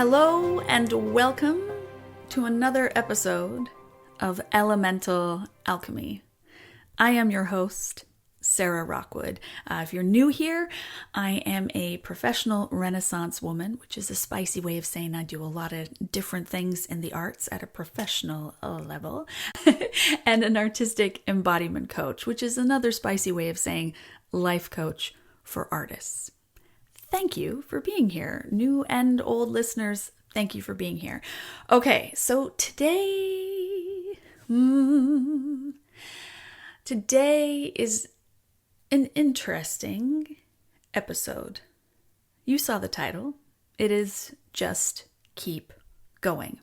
Hello and welcome to another episode of Elemental Alchemy. I am your host, Sarah Rockwood. If you're new here, I am a professional Renaissance woman, which is a spicy way of saying I do a lot of different things in the arts at a professional level, and an artistic embodiment coach, which is another spicy way of saying life coach for artists. Thank you for being here. New and old listeners, thank you for being here. Okay, so today is an interesting episode. You saw the title. It is Just Keep Going.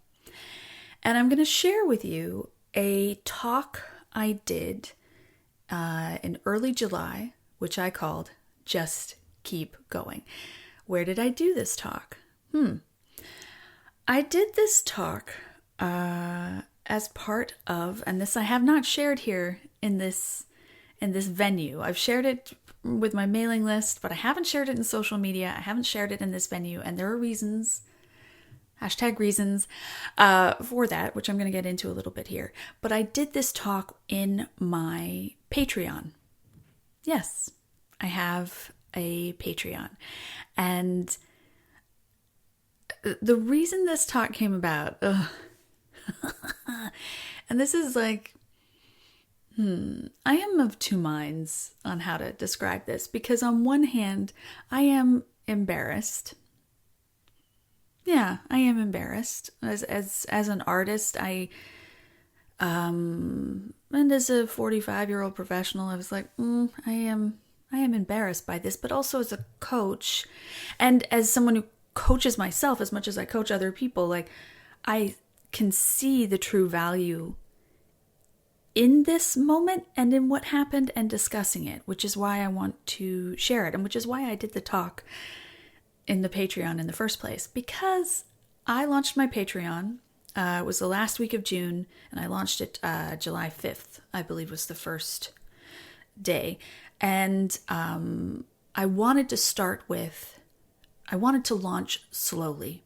And I'm going to share with you a talk I did in early July, which I called Just Keep Going. Where did I do this talk? I did this talk as part of, and this I have not shared here in this venue. I've shared it with my mailing list, but I haven't shared it in social media. I haven't shared it in this venue, and there are reasons, #reasons, for that, which I'm going to get into a little bit here. But I did this talk in my Patreon. Yes, I have a Patreon. And the reason this talk came about, and this is like, I am of two minds on how to describe this, because on one hand, I am embarrassed. Yeah, I am embarrassed. As an artist, and as a 45-year-old professional, I was like, I am embarrassed by this, but also as a coach and as someone who coaches myself as much as I coach other people, like, I can see the true value in this moment and in what happened and discussing it, which is why I want to share it, and which is why I did the talk in the Patreon in the first place, because I launched my Patreon. It was the last week of June, and I launched it July 5th, I believe was the first day. And I wanted to launch slowly,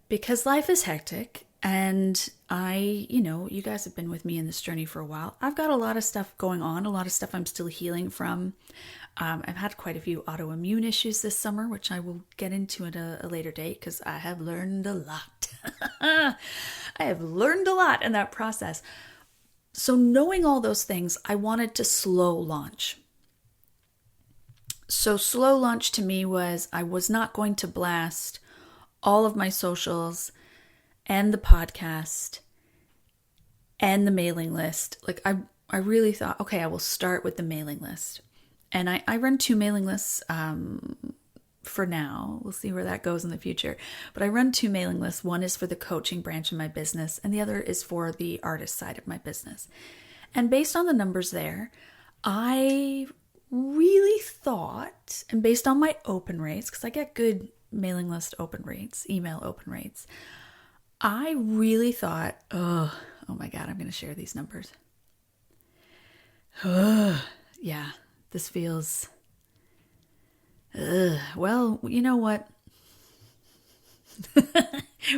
because life is hectic. And you guys have been with me in this journey for a while. I've got a lot of stuff going on, a lot of stuff I'm still healing from. I've had quite a few autoimmune issues this summer, which I will get into at a later date, because I have learned a lot. I have learned a lot in that process. So knowing all those things, I wanted to slow launch. So slow launch to me was, I was not going to blast all of my socials and the podcast and the mailing list. Like, I really thought, okay, I will start with the mailing list. And I run 2 mailing lists for now. We'll see where that goes in the future. But I run 2 mailing lists. One is for the coaching branch of my business, and the other is for the artist side of my business. And based on the numbers there, I really thought, and based on my open rates, because I get good mailing list open rates, email open rates, I really thought, oh my God, I'm going to share these numbers. Yeah, this feels, well, you know what?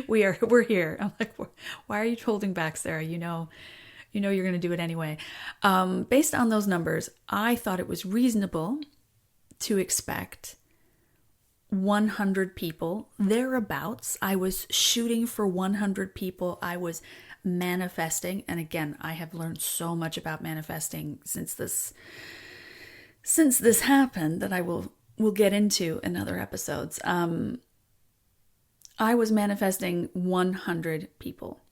We're here. I'm like, why are you holding back, Sarah? You know you're going to do it anyway. Based on those numbers, I thought it was reasonable to expect 100 people, thereabouts. I was shooting for 100 people. I was manifesting. And again, I have learned so much about manifesting since this happened that I will get into in other episodes. I was manifesting 100 people.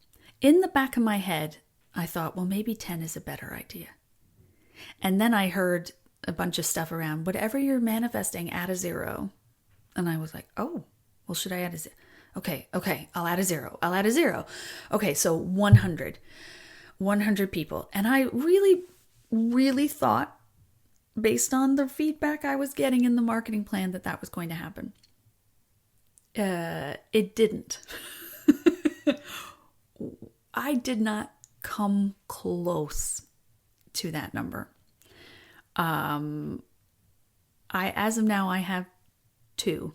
In the back of my head, I thought, well, maybe 10 is a better idea. And then I heard a bunch of stuff around, whatever you're manifesting, add a 0. And I was like, oh, well, should I add a 0? Okay, I'll add a 0. Okay, so 100 people. And I really, really thought, based on the feedback I was getting in the marketing plan, that was going to happen. It didn't. I did not come close to that number. As of now, I have 2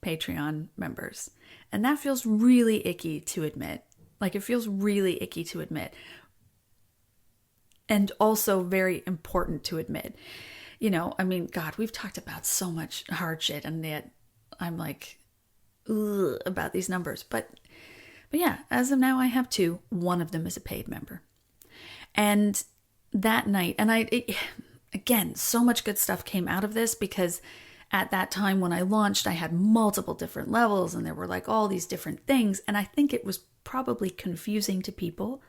Patreon members. And that feels really icky to admit. Like, it feels really icky to admit. And also very important to admit. You know, I mean, God, we've talked about so much hard shit, and yet I'm like, ugh, about these numbers. But yeah, as of now, I have 2. One of them is a paid member. And that night, and again, so much good stuff came out of this, because at that time when I launched, I had multiple different levels, and there were like all these different things. And I think it was probably confusing to people.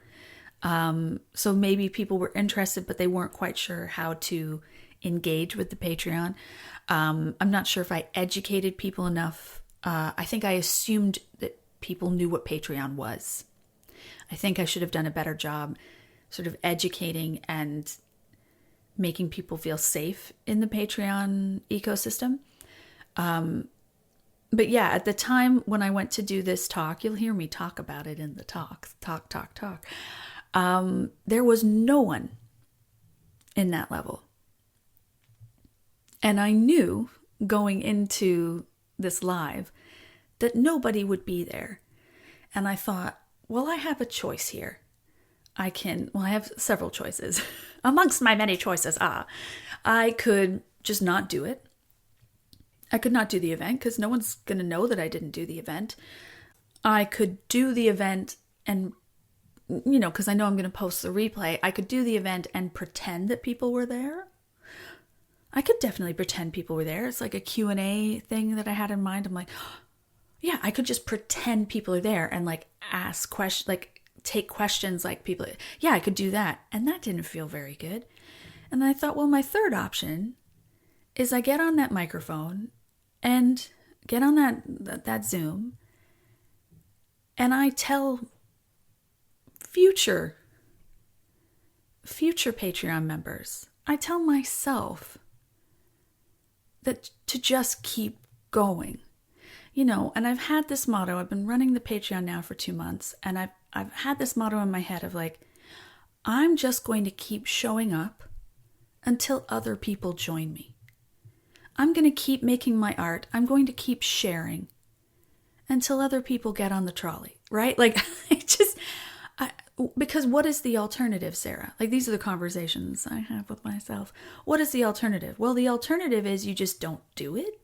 So maybe people were interested, but they weren't quite sure how to engage with the Patreon. I'm not sure if I educated people enough. I think I assumed that people knew what Patreon was. I think I should have done a better job sort of educating and making people feel safe in the Patreon ecosystem. But yeah, at the time when I went to do this talk, you'll hear me talk about it in the talk. There was no one in that level. And I knew going into this live that nobody would be there. And I thought, well, I have a choice here. I have several choices. Amongst my many choices I could just not do it. I could not do the event because no one's going to know that I didn't do the event. I could do the event and, you know, because I know I'm going to post the replay, I could do the event and pretend that people were there. I could definitely pretend people were there. It's like a Q&A thing that I had in mind. I'm like, yeah, I could just pretend people are there and like ask questions, like take questions like people. Yeah, I could do that. And that didn't feel very good. And then I thought, well, my third option is I get on that microphone and get on that Zoom and I tell future Patreon members, I tell myself that to just keep going, you know. And I've had this motto. I've been running the Patreon now for 2 months, and I've had this motto in my head of like, I'm just going to keep showing up until other people join me. I'm going to keep making my art. I'm going to keep sharing until other people get on the trolley, right? Like, because what is the alternative, Sarah? Like, these are the conversations I have with myself. What is the alternative? Well, the alternative is you just don't do it.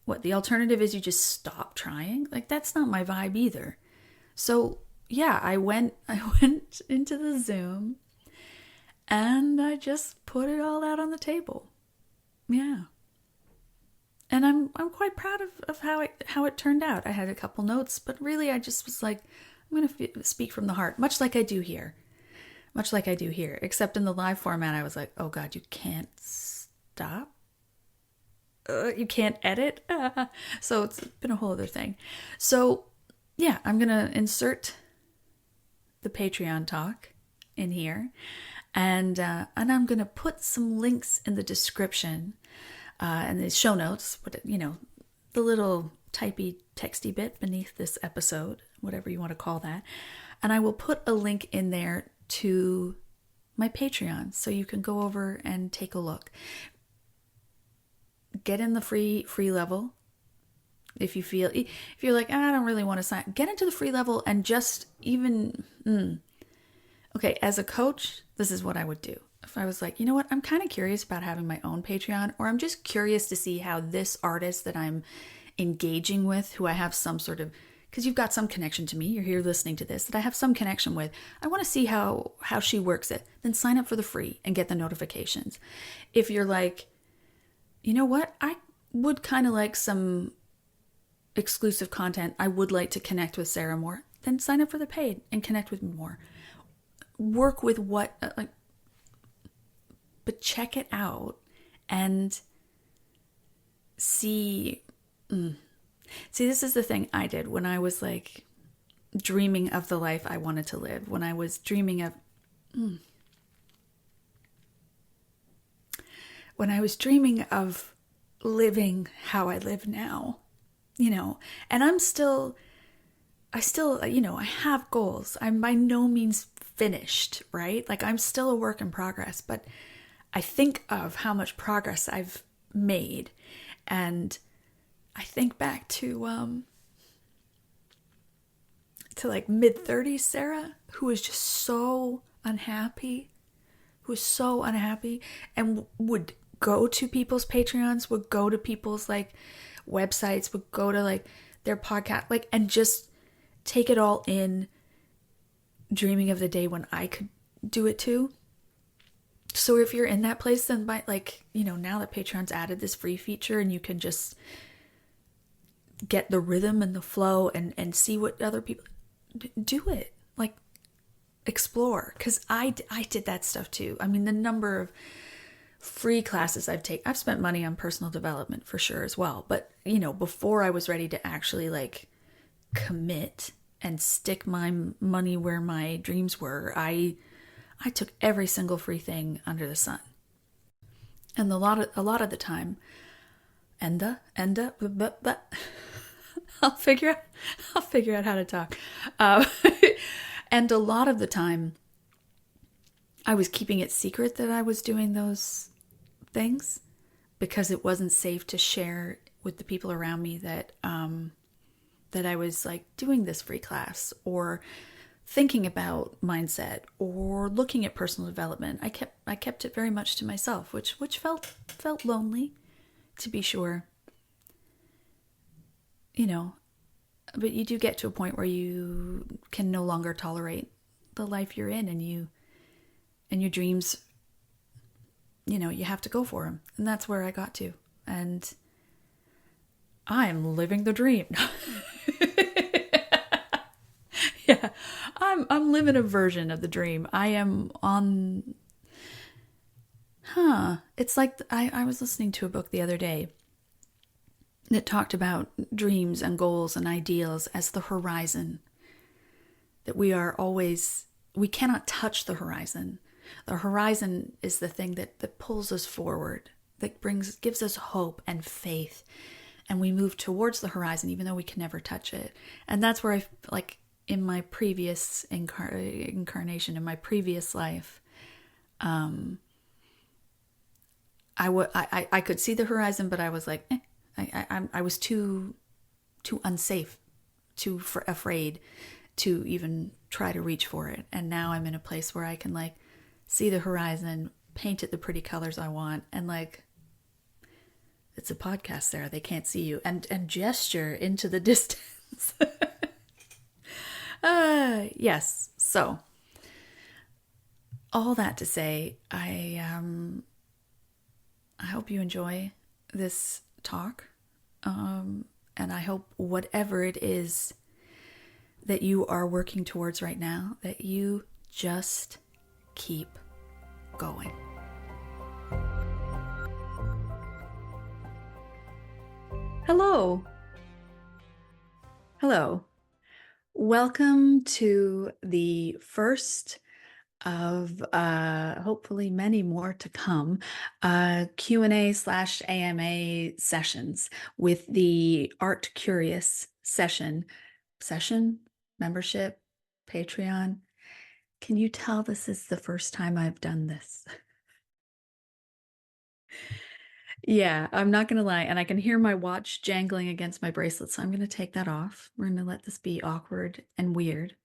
What, the alternative is you just stop trying? Like, that's not my vibe either. So, yeah, I went into the Zoom and I just put it all out on the table. Yeah. And I'm quite proud of how it turned out. I had a couple notes, but really I just was like, I'm going to speak from the heart, much like I do here. Except in the live format, I was like, oh God, you can't stop. You can't edit. So it's been a whole other thing. So yeah, I'm going to insert the Patreon talk in here. And I'm going to put some links in the description and the show notes, but you know, the little typey, texty bit beneath this episode, whatever you want to call that. And I will put a link in there to my Patreon so you can go over and take a look. Get in the free level. If you're like, I don't really want to sign, get into the free level and just even, okay, as a coach, this is what I would do. If I was like, you know what, I'm kind of curious about having my own Patreon, or I'm just curious to see how this artist that I'm engaging with, who I have some sort of, because you've got some connection to me, you're here listening to this, that I have some connection with, I want to see how she works it, then sign up for the free and get the notifications. If you're like, you know what, I would kind of like some exclusive content, I would like to connect with Sarah more, then sign up for the paid and connect with me more. Work with what, but check it out and see. See, this is the thing I did when I was like dreaming of the life I wanted to live. When I was dreaming of, when I was dreaming of living how I live now, you know, and I still, you know, I have goals. I'm by no means finished, right? Like, I'm still a work in progress, but I think of how much progress I've made, and I think back to to like mid-30s Sarah, who was just so unhappy, and would go to people's Patreons, would go to people's like websites, would go to like their podcast, like, and just take it all in, dreaming of the day when I could do it too. So if you're in that place, then by like, now that Patreon's added this free feature and you can just get the rhythm and the flow and see what other people do, it, like, explore. Because I did that stuff too. I mean, the number of free classes I've spent money on personal development for sure as well. But, before I was ready to actually like commit and stick my money where my dreams were, I took every single free thing under the sun. And a lot of the time, I'll figure out how to talk. And a lot of the time, I was keeping it secret that I was doing those things because it wasn't safe to share with the people around me that I was like doing this free class or thinking about mindset or looking at personal development. I kept it very much to myself, which felt lonely, to be sure. But you do get to a point where you can no longer tolerate the life you're in, and your dreams, you have to go for them. And that's where I got to. And I'm living the dream. Yeah, I'm living a version of the dream. I am on. It's like I was listening to a book the other day that talked about dreams and goals and ideals as the horizon. That we cannot touch the horizon. The horizon is the thing that pulls us forward, that gives us hope and faith, and we move towards the horizon even though we can never touch it. And that's where in my previous incarnation, in my previous life, I could see the horizon, but I was like, I was too unsafe, too afraid to even try to reach for it. And now I'm in a place where I can like see the horizon, paint it the pretty colors I want, and like, it's a podcast there, they can't see you, and gesture into the distance. Yes. So all that to say, I hope you enjoy this talk. And I hope whatever it is that you are working towards right now, that you just keep going. Hello. Welcome to the first of hopefully many more to come Q&A/AMA sessions with the Art Curious session membership Patreon. Can you tell this is the first time I've done this? Yeah, I'm not gonna lie, and I can hear my watch jangling against my bracelet, so I'm gonna take that off. We're gonna let this be awkward and weird.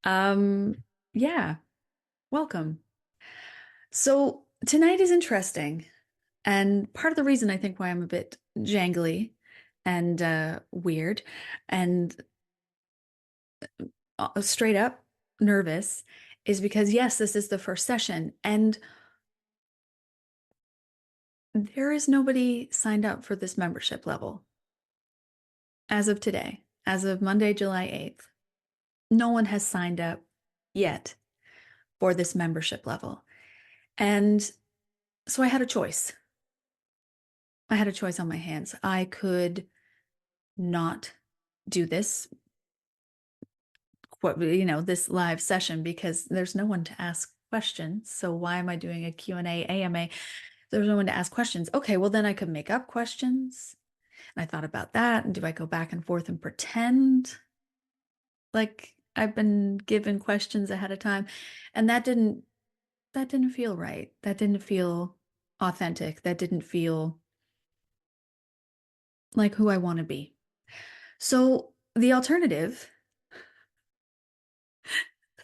Yeah, welcome. So tonight is interesting, and part of the reason I think why I'm a bit jangly and weird and straight up nervous is because, yes, this is the first session, and there is nobody signed up for this membership level. As of today, as of Monday, July 8th, no one has signed up yet for this membership level. And so I had a choice. I had a choice on my hands. I could not do this, this live session because there's no one to ask questions. So why am I doing a Q&A AMA? There's no one to ask questions. Okay, well then I could make up questions. And I thought about that. And do I go back and forth and pretend like I've been given questions ahead of time? And that didn't feel right. That didn't feel authentic. That didn't feel like who I want to be. So the alternative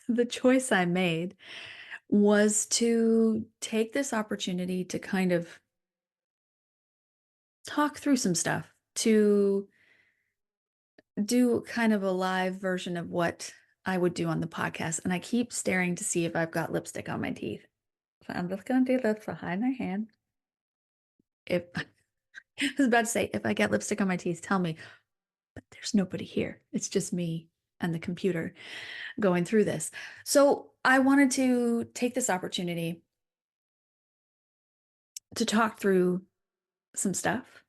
the choice I made was to take this opportunity to kind of talk through some stuff, to do kind of a live version of what I would do on the podcast. And I keep staring to see if I've got lipstick on my teeth. So I'm just going to do this behind my hand. If I was about to say, if I get lipstick on my teeth, tell me, but there's nobody here. It's just me and the computer going through this. So I wanted to take this opportunity to talk through some stuff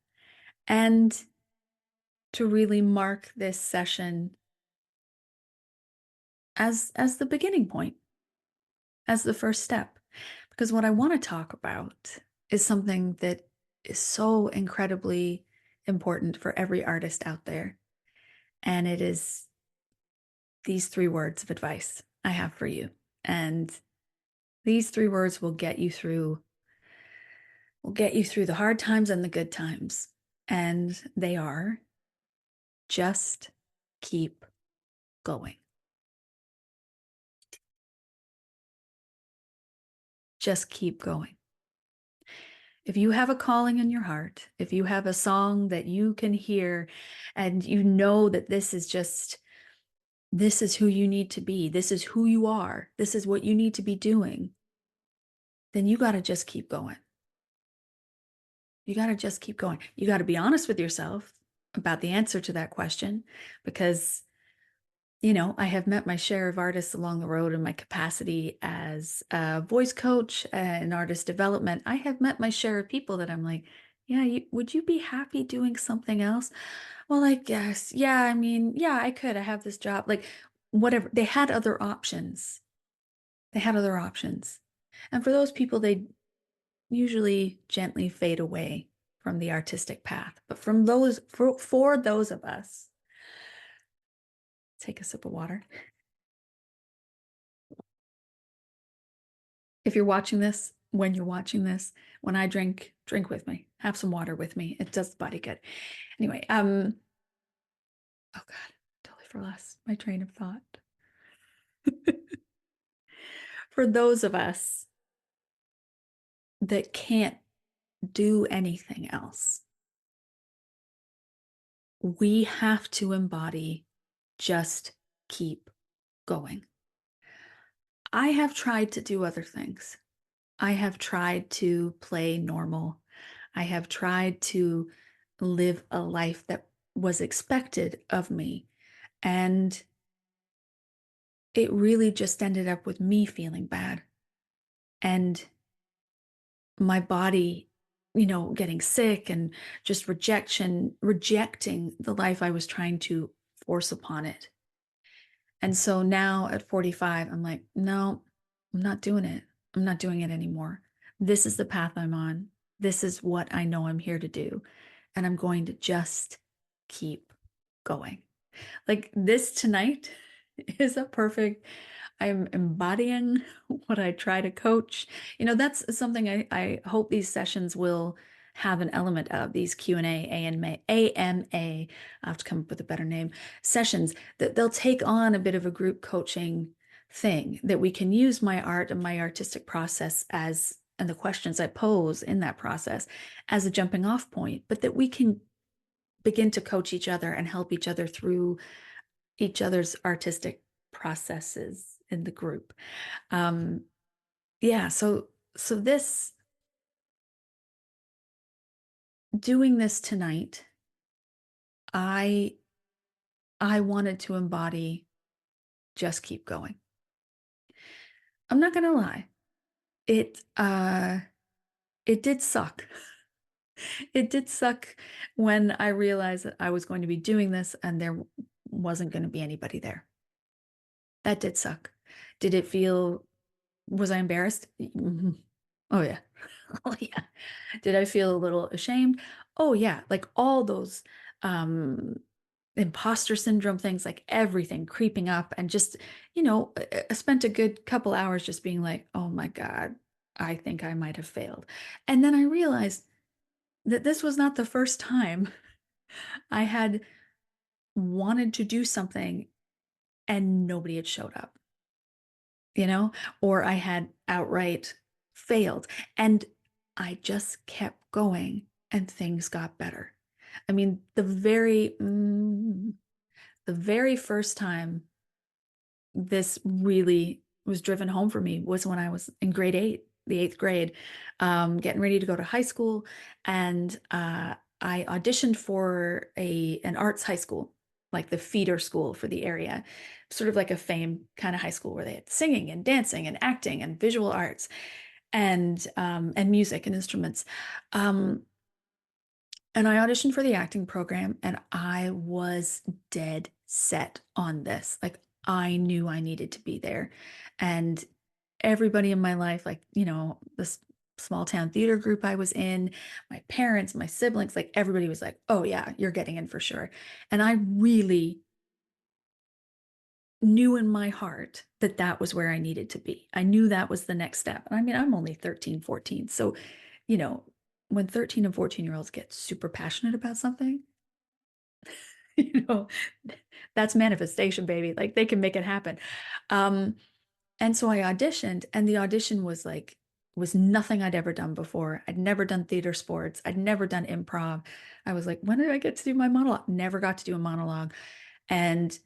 and to really mark this session as the beginning point, as the first step. Because what I want to talk about is something that is so incredibly important for every artist out there. And it is these 3 words of advice I have for you. And these 3 words will get you through the hard times and the good times. And they are just keep going. Just keep going. If you have a calling in your heart, if you have a song that you can hear and you know that this is who you need to be, this is who you are, this is what you need to be doing, then you got to just keep going. You got to just keep going. You got to be honest with yourself about the answer to that question because I have met my share of artists along the road in my capacity as a voice coach and artist development. I have met my share of people that I'm like, yeah, would you be happy doing something else? Well, I guess, yeah, I mean, yeah, I could. I have this job. Like, whatever. They had other options. They had other options. And for those people, they usually gently fade away from the artistic path. But for those of us, take a sip of water. If you're watching this, when you're watching this, when I drink with me. Have some water with me. It does the body good. Anyway, oh God, totally lost my train of thought. For those of us that can't do anything else, we have to embody just keep going. I have tried to do other things. I have tried to play normal. I have tried to live a life that was expected of me. And it really just ended up with me feeling bad and my body, getting sick and just rejecting the life I was trying to force upon it. And so now at 45, I'm like, no, I'm not doing it. I'm not doing it anymore. This is the path I'm on. This is what I know I'm here to do. And I'm going to just keep going. Like this tonight is a perfect, I'm embodying what I try to coach. That's something I hope these sessions will have an element of, these Q&A, AMA, I have to come up with a better name, sessions, that they'll take on a bit of a group coaching thing, that we can use my art and my artistic process and the questions I pose in that process as a jumping off point, but that we can begin to coach each other and help each other through each other's artistic processes in the group. Yeah, so this doing this tonight, I wanted to embody just keep going. I'm not gonna lie. It did suck. It did suck when I realized that I was going to be doing this and there wasn't going to be anybody there. That did suck. Did it feel, was I embarrassed? Mm-hmm. Oh yeah. Oh yeah. Did I feel a little ashamed? Oh yeah. Like all those imposter syndrome things, like everything creeping up, and just, I spent a good couple hours just being like, oh my God, I think I might have failed. And then I realized that this was not the first time I had wanted to do something and nobody had showed up. you know, or I had outright failed. And I just kept going and things got better. I mean, the very first time this really was driven home for me was when I was in grade eight, the eighth grade, getting ready to go to high school. And I auditioned for an arts high school, like the feeder school for the area, sort of like a fame kind of high school where they had singing and dancing and acting and visual arts and music and instruments. Um, and I auditioned for the acting program and I was dead set on this. Like I knew I needed to be there. And everybody in my life, like, this small town theater group I was in, my parents, my siblings, like everybody was like, oh yeah, you're getting in for sure. And I really knew in my heart that that was where I needed to be. I knew that was the next step. And I mean, I'm only 13, 14. So, you know, when 13 and 14-year-olds get super passionate about something, you know, that's manifestation, baby. Like they can make it happen. Um, and so I auditioned, and the audition was nothing I'd ever done before. I'd never done theater sports. I'd never done improv. I was like, when did I get to do my monologue? Never got to do a monologue. And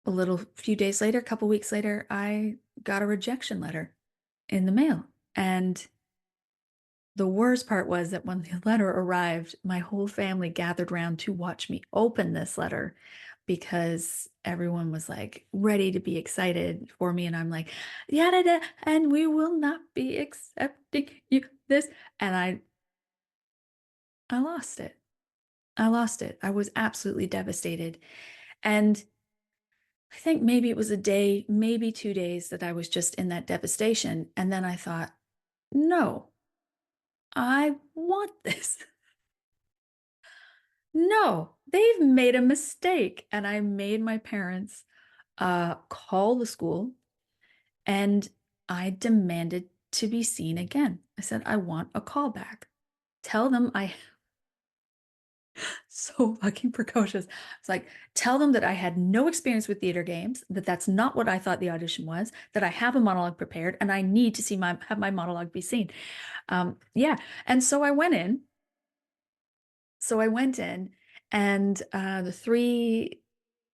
a little few days later, a couple weeks later, I got a rejection letter in the mail. And the worst part was that when the letter arrived, my whole family gathered around to watch me open this letter because everyone was like ready to be excited for me. And I'm like, yada, yada, and we will not be accepting you this. And I lost it. I lost it. I was absolutely devastated. And I think maybe it was a day, maybe 2 days that I was just in that devastation. And then I thought, no, I want this. No, they've made a mistake. And I made my parents call the school and I demanded to be seen again. I said, I want a call back. Tell them I so fucking precocious. It's like, tell them that I had no experience with theater games, that that's not what I thought the audition was, that I have a monologue prepared and I need to have my monologue be seen. Yeah. And so I went in. So I went in and the three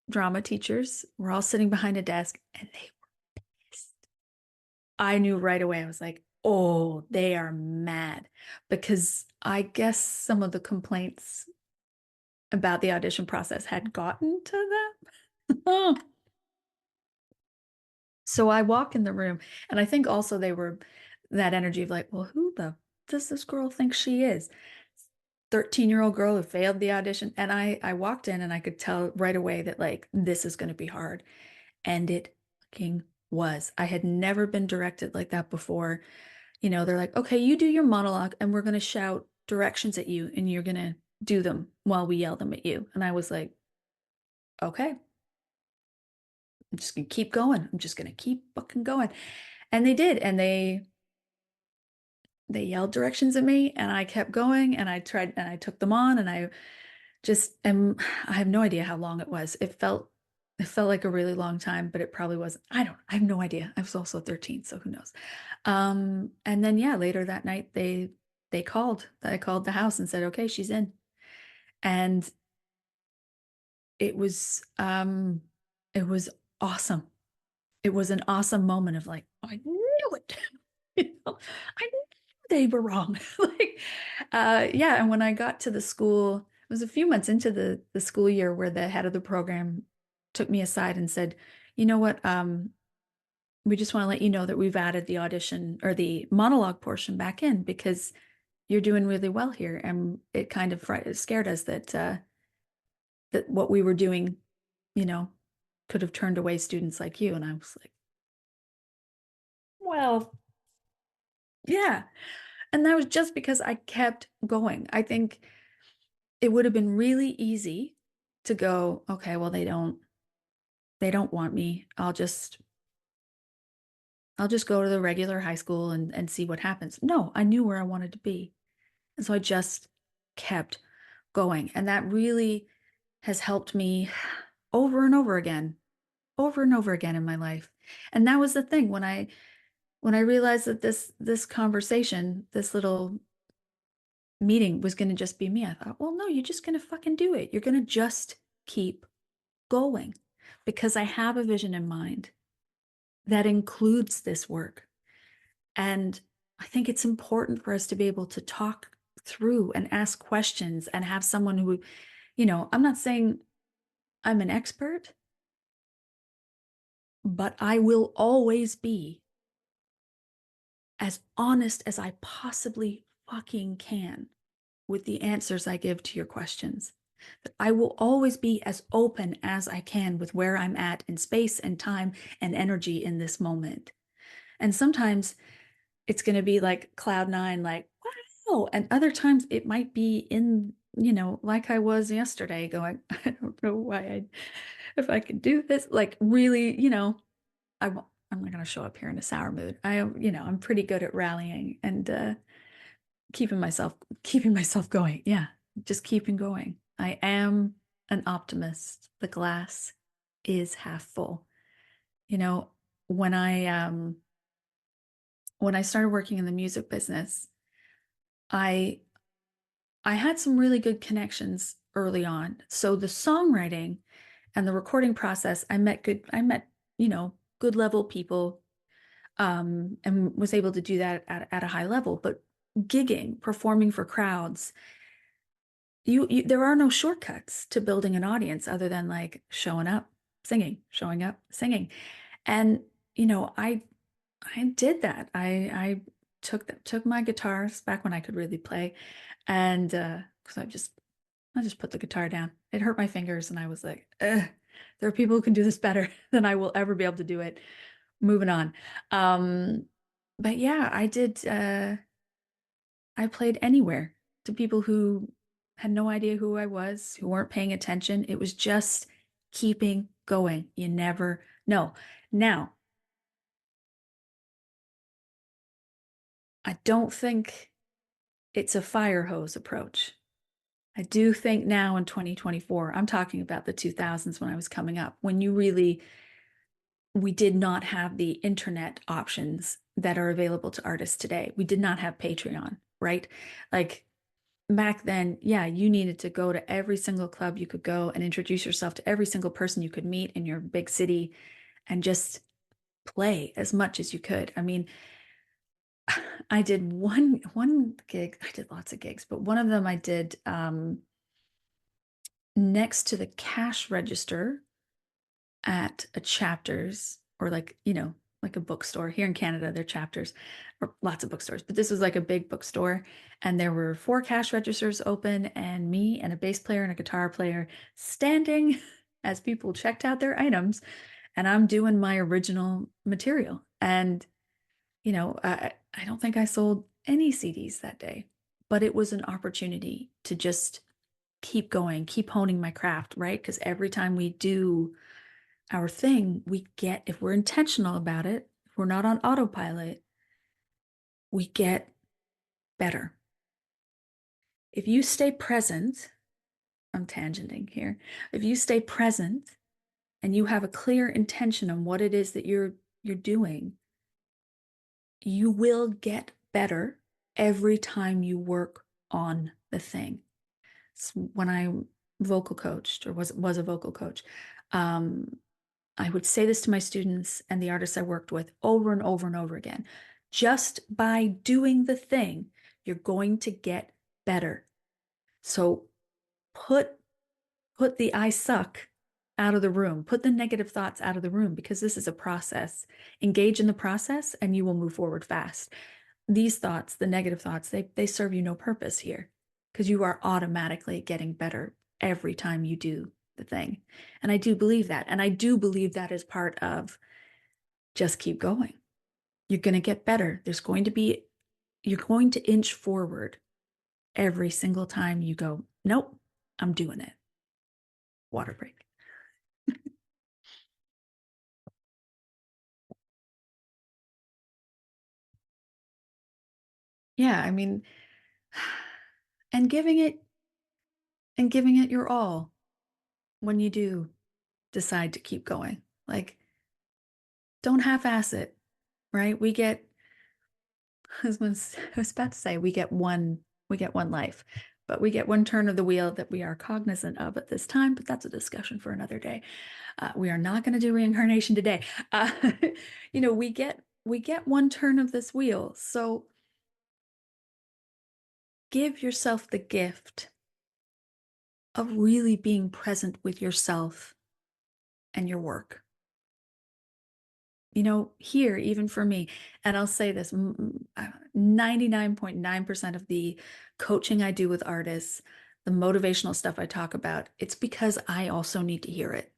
drama teachers were all sitting behind a desk and they were pissed. I knew right away. I was like, oh, they are mad because I guess some of the complaints about the audition process had gotten to them. So I walk in the room, and I think also they were that energy of like, well, who the does this girl think she is? 13-year-old girl who failed the audition. And I walked in and I could tell right away that like this is going to be hard. And it fucking was. I had never been directed like that before. They're like, okay, you do your monologue and we're going to shout directions at you and you're going to do them while we yell them at you. And I was like, okay, I'm just going to keep going. I'm just going to keep fucking going. And they did. And they yelled directions at me and I kept going and I tried and I took them on and I have no idea how long it was. It felt like a really long time, but it probably wasn't. I have no idea. I was also 13, so who knows. And then yeah, later that night they called. I called the house and said, okay, she's in. And it was awesome. It was an awesome moment of like, oh, I knew it. I knew they were wrong. Like, yeah. And when I got to the school, it was a few months into the school year where the head of the program took me aside and said, you know what? We just want to let you know that we've added the audition or the monologue portion back in because you're doing really well here. And it kind of scared us that what we were doing, you know, could have turned away students like you. And I was like, well, yeah. And that was just because I kept going. I think it would have been really easy to go, okay, well, they don't want me. I'll just go to the regular high school and see what happens. No, I knew where I wanted to be. And so I just kept going. And that really has helped me over and over again over and over again in my life. And that was the thing when I realized that this conversation, this little meeting was going to just be me. I thought, well, no, you're just going to fucking do it. You're going to just keep going because I have a vision in mind that includes this work. And I think it's important for us to be able to talk through and ask questions and have someone who, I'm not saying I'm an expert, but I will always be as honest as I possibly fucking can with the answers I give to your questions. That I will always be as open as I can with where I'm at in space and time and energy in this moment. And sometimes it's going to be like cloud nine, like, wow. And other times it might be in, like I was yesterday going, I don't know if I could do this, like really, I'm not going to show up here in a sour mood. I'm pretty good at rallying and keeping myself going. Yeah, just keeping going. I am an optimist. The glass is half full. You know, when I started working in the music business, I I had some really good connections early on. So the songwriting and the recording process, good level people, and was able to do that at a high level. But gigging, performing for crowds, there are no shortcuts to building an audience other than like showing up, showing up, singing. And I did that. I took my guitars back when I could really play, and because I just put the guitar down. It hurt my fingers, and I was like, ugh, there are people who can do this better than I will ever be able to do it. Moving on. But yeah, I did. I played anywhere to people who had no idea who I was, who weren't paying attention. It was just keeping going. You never know. Now, I don't think it's a fire hose approach. I do think now in 2024, I'm talking about the 2000s when I was coming up, when we did not have the internet options that are available to artists today. We did not have Patreon, right? Like back then, yeah, you needed to go to every single club you could go and introduce yourself to every single person you could meet in your big city and just play as much as you could. I mean, I did one gig. I did lots of gigs, but one of them I did next to the cash register at a Chapters, or like a bookstore. Here in Canada, they're Chapters, or lots of bookstores, but this was like a big bookstore. And there were 4 cash registers open, and me and a bass player and a guitar player standing as people checked out their items. And I'm doing my original material. And, I don't think I sold any CDs that day, but it was an opportunity to just keep going, keep honing my craft, right? Because every time we do our thing, if we're intentional about it, if we're not on autopilot, we get better. If you stay present, I'm tangenting here. If you stay present and you have a clear intention on what it is that you're doing, you will get better every time you work on the thing. So when I vocal coached, or was a vocal coach, I would say this to my students and the artists I worked with over and over and over again. Just by doing the thing, you're going to get better. So put the I suck out of the room. Put the negative thoughts out of the room, because this is a process. Engage in the process and you will move forward fast. These thoughts, the negative thoughts, they serve you no purpose here, because you are automatically getting better every time you do the thing. And I do believe that. And I do believe that is part of just keep going. You're going to get better. You're going to inch forward every single time you go, nope, I'm doing it. Water break. Yeah, I mean, and giving it your all when you do decide to keep going. Like, don't half-ass it, right? I was about to say we get one life, but we get one turn of the wheel that we are cognizant of at this time, but that's a discussion for another day. We are not going to do reincarnation today. Uh, we get one turn of this wheel. So give yourself the gift of really being present with yourself and your work. Here, even for me, and I'll say this, 99.9% of the coaching I do with artists, the motivational stuff I talk about, it's because I also need to hear it.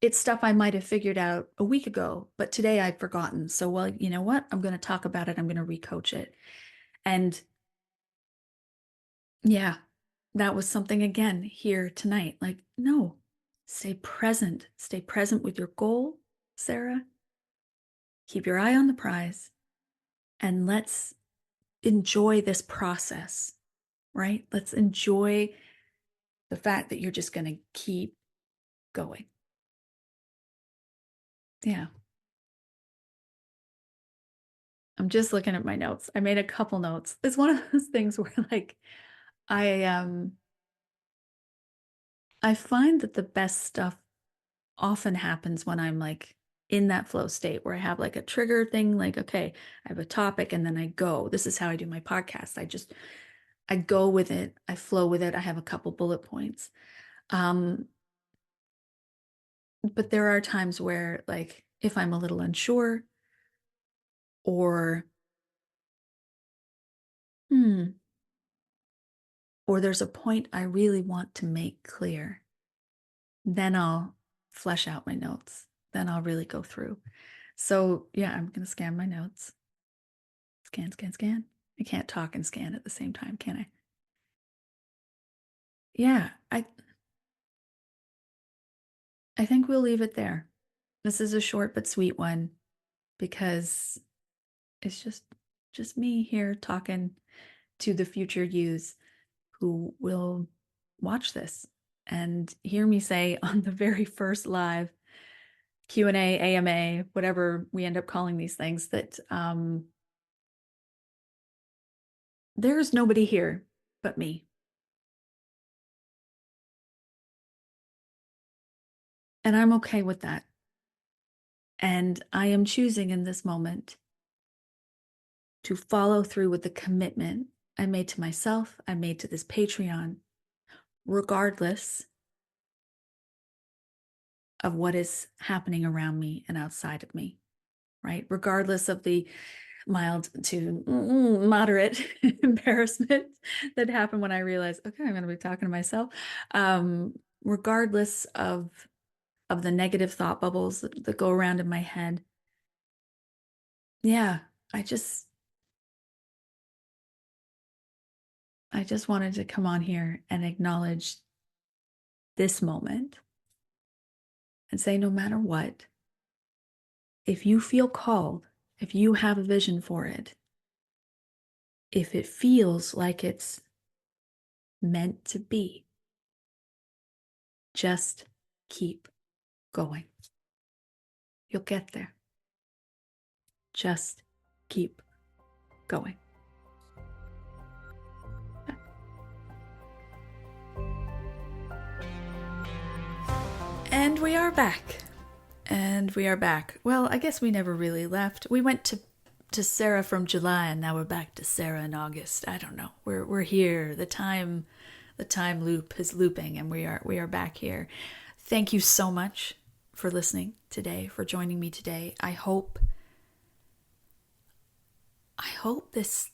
It's stuff I might have figured out a week ago, but today I've forgotten. So, well, you know what? I'm going to talk about it. I'm going to recoach it. And yeah, that was something again here tonight. Like, no, stay present. Stay present with your goal, Sarah. Keep your eye on the prize, and let's enjoy this process, right? Let's enjoy the fact that you're just going to keep going. Yeah. I'm just looking at my notes. I made a couple notes. It's one of those things where like I find that the best stuff often happens when I'm like in that flow state where I have like a trigger thing, like, okay, I have a topic and then I go. This is how I do my podcast. I go with it. I flow with it. I have a couple bullet points. But there are times where like if I'm a little unsure or or there's a point I really want to make clear, then I'll flesh out my notes. Then I'll really go through. So yeah, I'm going to scan my notes. Scan, scan, scan. I can't talk and scan at the same time, can I? Yeah, I think we'll leave it there. This is a short but sweet one because it's just me here talking to the future yous who will watch this and hear me say on the very first live Q&A, AMA, whatever we end up calling these things, that there's nobody here but me. And I'm okay with that. And I am choosing in this moment to follow through with the commitment I made to myself, I made to this Patreon, regardless of what is happening around me and outside of me, right? Regardless of the mild to moderate embarrassment that happened when I realized, okay, I'm going to be talking to myself. Regardless of the negative thought bubbles that go around in my head. Yeah, I just wanted to come on here and acknowledge this moment and say, no matter what, if you feel called, if you have a vision for it, if it feels like it's meant to be, just keep going. You'll get there. Just keep going. And we are back. And we are back. Well, I guess we never really left. We went to Sarah from July, and now we're back to Sarah in August. I don't know. We're here. The time loop is looping, and we are back here. Thank you so much for listening today, for joining me today. I hope this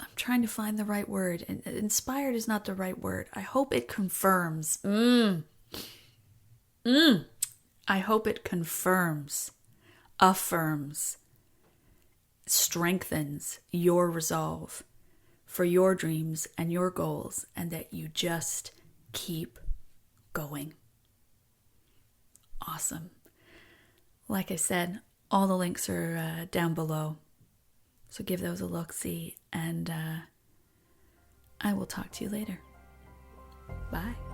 I'm trying to find the right word. Inspired is not the right word. I hope it confirms. I hope it confirms, affirms, strengthens your resolve for your dreams and your goals, and that you just keep going. Awesome. Like I said, all the links are down below. So give those a look-see, and I will talk to you later. Bye.